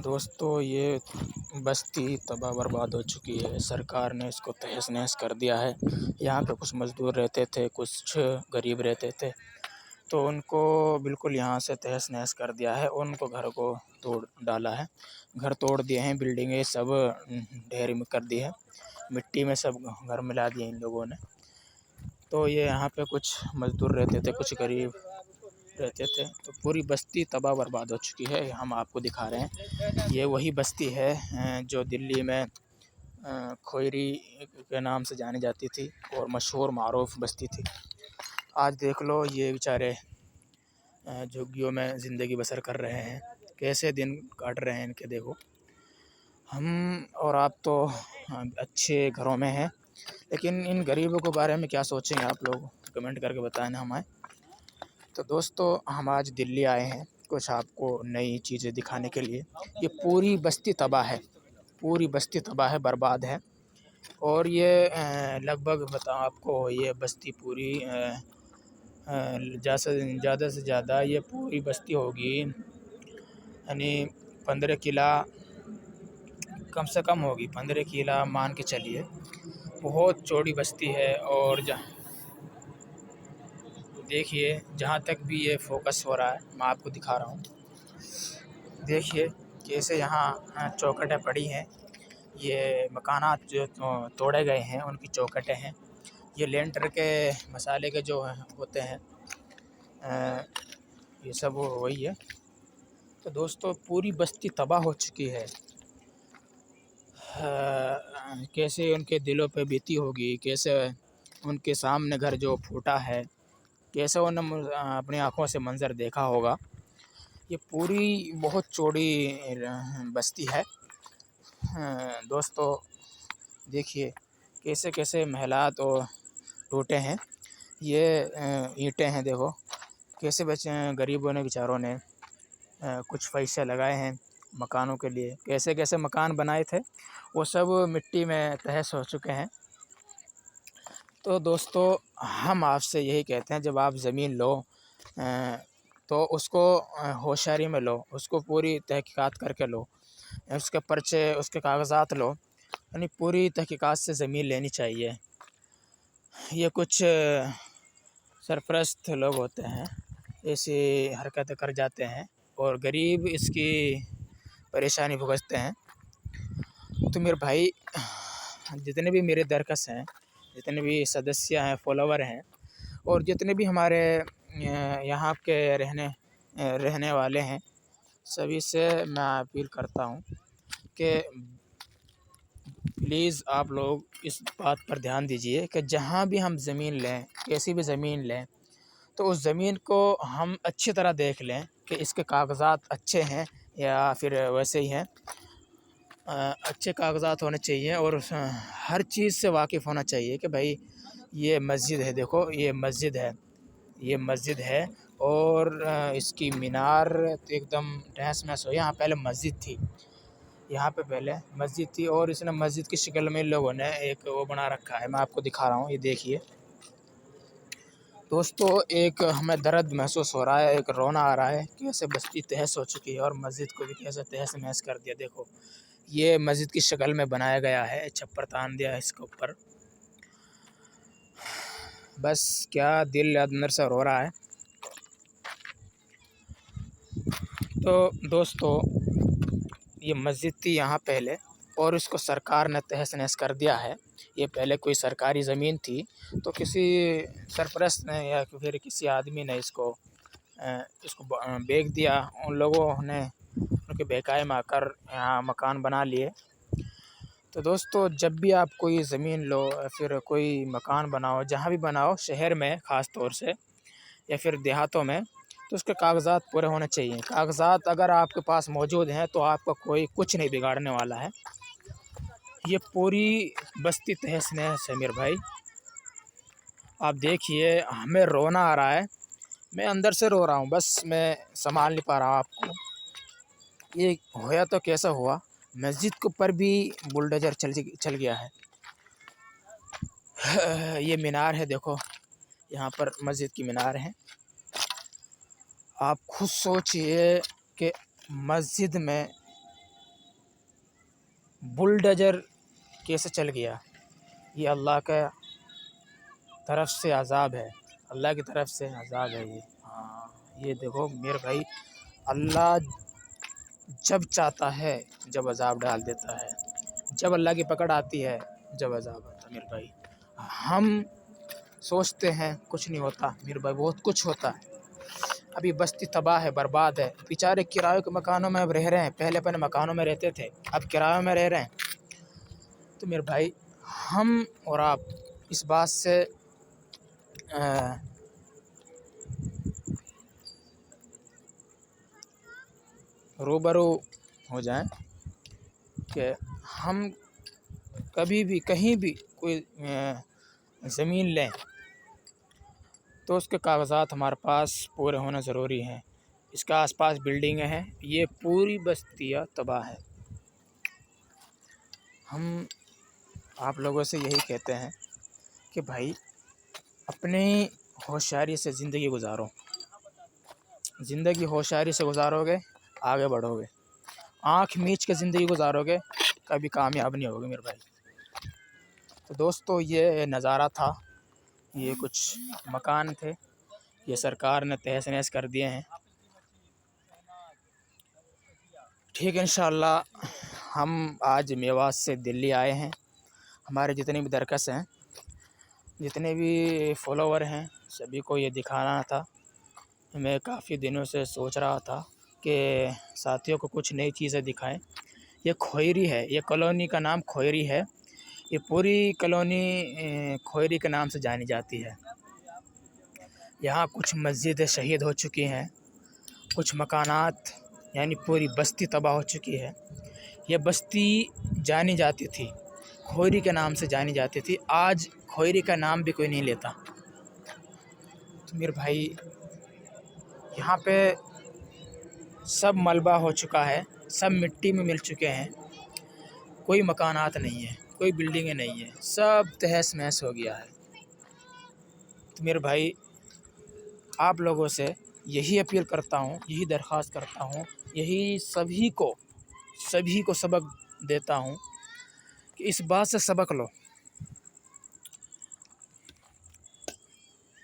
دوستو یہ بستی تباہ برباد ہو چکی ہے۔ سرکار نے اس کو تہس نہس کر دیا ہے۔ یہاں پہ کچھ مزدور رہتے تھے، کچھ غریب رہتے تھے، تو ان کو بالکل یہاں سے تہس نہس کر دیا ہے۔ ان کو گھر کو توڑ ڈالا ہے، گھر توڑ دیے ہیں، بلڈنگیں سب ڈھیر میں کر دی ہے، مٹی میں سب گھر ملا دیے ان لوگوں نے۔ تو یہ یہاں پہ کچھ مزدور رہتے تھے، کچھ غریب رہتے تھے، تو پوری بستی تباہ برباد ہو چکی ہے۔ ہم آپ کو دکھا رہے ہیں، یہ وہی بستی ہے جو دلی میں کھوئری کے نام سے جانی جاتی تھی اور مشہور معروف بستی تھی۔ آج دیکھ لو یہ بیچارے جھگیوں میں زندگی بسر کر رہے ہیں، کیسے دن کاٹ رہے ہیں ان کے۔ دیکھو ہم اور آپ تو اچھے گھروں میں ہیں، لیکن ان غریبوں کے بارے میں کیا سوچیں گے آپ لوگ؟ کمنٹ کر کے بتائیں نا ہمیں۔ تو دوستو ہم آج دلی آئے ہیں کچھ آپ کو نئی چیزیں دکھانے کے لیے۔ یہ پوری بستی تباہ ہے، پوری بستی تباہ ہے، برباد ہے، اور یہ لگ بھگ بتاؤں آپ کو، یہ بستی پوری زیادہ سے زیادہ یہ پوری بستی ہوگی یعنی 15 قلعہ، کم سے کم ہوگی 15 قلعہ مان کے چلیے۔ بہت چوڑی بستی ہے، اور دیکھیے جہاں تک بھی یہ فوکس ہو رہا ہے میں آپ کو دکھا رہا ہوں۔ دیکھیے کیسے یہاں چوکھٹیں پڑی ہیں، یہ مکانات جو توڑے گئے ہیں ان کی چوکھٹیں ہیں، یہ لینٹر کے مسالے کے جو ہوتے ہیں یہ سب وہی ہے۔ تو دوستو پوری بستی تباہ ہو چکی ہے۔ کیسے ان کے دلوں پہ بیتی ہوگی، کیسے ان کے سامنے گھر جو پھوٹا ہے، کیسے انہوں نے اپنی آنکھوں سے منظر دیکھا ہوگا۔ یہ پوری بہت چوڑی بستی ہے دوستو، دیکھیے کیسے کیسے محلات اور ٹوٹے ہیں، یہ اینٹیں ہیں، دیکھو کیسے بچے غریبوں نے بیچاروں نے کچھ پیسے لگائے ہیں مکانوں کے لیے، کیسے کیسے مکان بنائے تھے وہ سب مٹی میں تہس ہو چکے ہیں۔ تو دوستو ہم آپ سے یہی کہتے ہیں، جب آپ زمین لو تو اس کو ہوشیاری میں لو، اس کو پوری تحقیقات کر کے لو، اس کے پرچے، اس کے کاغذات لو، یعنی پوری تحقیقات سے زمین لینی چاہیے۔ یہ کچھ سرپرست لوگ ہوتے ہیں، ایسی حرکتیں کر جاتے ہیں اور غریب اس کی پریشانی بھگتتے ہیں۔ تو میرے بھائی، جتنے بھی میرے درکس ہیں، جتنے بھی سدسیہ ہیں، فالوور ہیں، اور جتنے بھی ہمارے یہاں کے رہنے والے ہیں، سبھی سے میں اپیل کرتا ہوں کہ پلیز آپ لوگ اس بات پر دھیان دیجئے کہ جہاں بھی ہم زمین لیں، کیسی بھی زمین لیں، تو اس زمین کو ہم اچھی طرح دیکھ لیں کہ اس کے کاغذات اچھے ہیں یا پھر ویسے ہی ہیں۔ اچھے کاغذات ہونے چاہیے، اور ہر چیز سے واقف ہونا چاہیے کہ بھائی یہ مسجد ہے، دیکھو یہ مسجد ہے، یہ مسجد ہے، اور اس کی مینار ایک دم تہس نہس ہو۔ یہاں پہلے مسجد تھی، یہاں پہ پہلے مسجد تھی، اور اس نے مسجد کی شکل میں لوگوں نے ایک وہ بنا رکھا ہے، میں آپ کو دکھا رہا ہوں، یہ دیکھیے دوستو۔ ایک ہمیں درد محسوس ہو رہا ہے، ایک رونا آ رہا ہے، کیسے بستی تہس ہو چکی ہے، اور مسجد کو بھی کیسے تہس نہس کر دیا۔ دیکھو یہ مسجد کی شکل میں بنایا گیا ہے، چھپر تان دیا ہے اس کے اوپر، بس کیا دل اندر سے رو رہا ہے۔ تو دوستو یہ مسجد تھی یہاں پہلے، اور اس کو سرکار نے تہس نہس کر دیا ہے۔ یہ پہلے کوئی سرکاری زمین تھی، تو کسی سرپرست نے یا پھر کسی آدمی نے اس کو بیچ دیا، ان لوگوں نے ان کے بہکائے میں آ کر یہاں مکان بنا لیے۔ تو دوستو جب بھی آپ کوئی زمین لو یا پھر کوئی مکان بناؤ، جہاں بھی بناؤ، شہر میں خاص طور سے یا پھر دیہاتوں میں، تو اس کے کاغذات پورے ہونے چاہیے۔ کاغذات اگر آپ کے پاس موجود ہیں تو آپ کا کوئی کچھ نہیں بگاڑنے والا ہے۔ یہ پوری بستی تہس نہس ہے میرے بھائی، آپ دیکھیے، ہمیں رونا آ رہا ہے، میں اندر سے رو رہا ہوں، بس میں سنبھال نہیں پا رہا ہوں آپ کو۔ یہ ہوا تو کیسا ہوا، مسجد کے اوپر بھی بلڈوزر چل گیا ہے۔ یہ مینار ہے، دیکھو یہاں پر مسجد کی مینار ہے۔ آپ خود سوچئے کہ مسجد میں بلڈوزر کیسے چل گیا، یہ اللہ کا طرف سے عذاب ہے، اللہ کی طرف سے عذاب ہے یہ۔ ہاں یہ دیکھو میرے بھائی، اللہ جب چاہتا ہے جب عذاب ڈال دیتا ہے، جب اللہ کی پکڑ آتی ہے جب عذاب آتا ہے میرے بھائی۔ ہم سوچتے ہیں کچھ نہیں ہوتا میرے بھائی، بہت کچھ ہوتا ہے۔ ابھی بستی تباہ ہے، برباد ہے، بیچارے کرایوں کے مکانوں میں اب رہ رہے ہیں، پہلے اپنے مکانوں میں رہتے تھے اب کرایوں میں رہ رہے ہیں۔ تو میرے بھائی ہم اور آپ اس بات سے روبرو ہو جائیں کہ ہم کبھی بھی کہیں بھی کوئی زمین لیں تو اس کے کاغذات ہمارے پاس پورے ہونا ضروری ہیں۔ اس کے آس پاس بلڈنگیں ہیں، یہ پوری بستیاں تباہ ہے۔ ہم آپ لوگوں سے یہی کہتے ہیں کہ بھائی اپنی ہوشیاری سے زندگی گزارو، زندگی ہوشیاری سے گزارو گے آگے بڑھو گے، آنکھ میچ کے زندگی گزارو گے کبھی کامیاب نہیں ہوگے میرے بھائی۔ تو دوستو یہ نظارہ تھا، یہ کچھ مکان تھے، یہ سرکار نے تہس نہس کر دیے ہیں۔ ٹھیک ہے انشاءاللہ ہم آج میوات سے دلی آئے ہیں، ہمارے جتنے بھی درکس ہیں، جتنے بھی فالوور ہیں، سبھی کو یہ دکھانا تھا۔ میں کافی دنوں سے سوچ رہا تھا کہ ساتھیوں کو کچھ نئی چیزیں دکھائیں۔ یہ کھوئری ہے، یہ کالونی کا نام کھوئری ہے، یہ پوری کالونی کھوئری کے نام سے جانی جاتی ہے۔ یہاں کچھ مسجدیں شہید ہو چکی ہیں، کچھ مکانات یعنی پوری بستی تباہ ہو چکی ہے۔ یہ بستی جانی جاتی تھی، کھوئری کے نام سے جانی جاتی تھی، آج کھوئری کا نام بھی کوئی نہیں لیتا۔ تو میرے بھائی یہاں پہ سب ملبہ ہو چکا ہے، سب مٹی میں مل چکے ہیں، کوئی مکانات نہیں ہیں، کوئی بلڈنگیں نہیں ہیں، سب تہس نہس ہو گیا ہے۔ تو میرے بھائی آپ لوگوں سے یہی اپیل کرتا ہوں، یہی درخواست کرتا ہوں، یہی سبھی کو سبق دیتا ہوں کہ اس بات سے سبق لو۔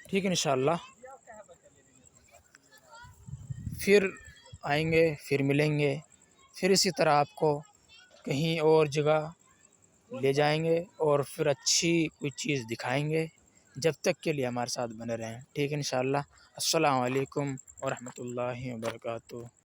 ٹھیک ہے انشاءاللہ پھر آئیں گے، پھر ملیں گے، پھر اسی طرح آپ کو کہیں اور جگہ لے جائیں گے اور پھر اچھی کوئی چیز دکھائیں گے۔ جب تک کے لیے ہمارے ساتھ بنے رہیں۔ ٹھیک ہے انشاءاللہ۔ السلام علیکم ورحمۃ اللہ وبرکاتہ۔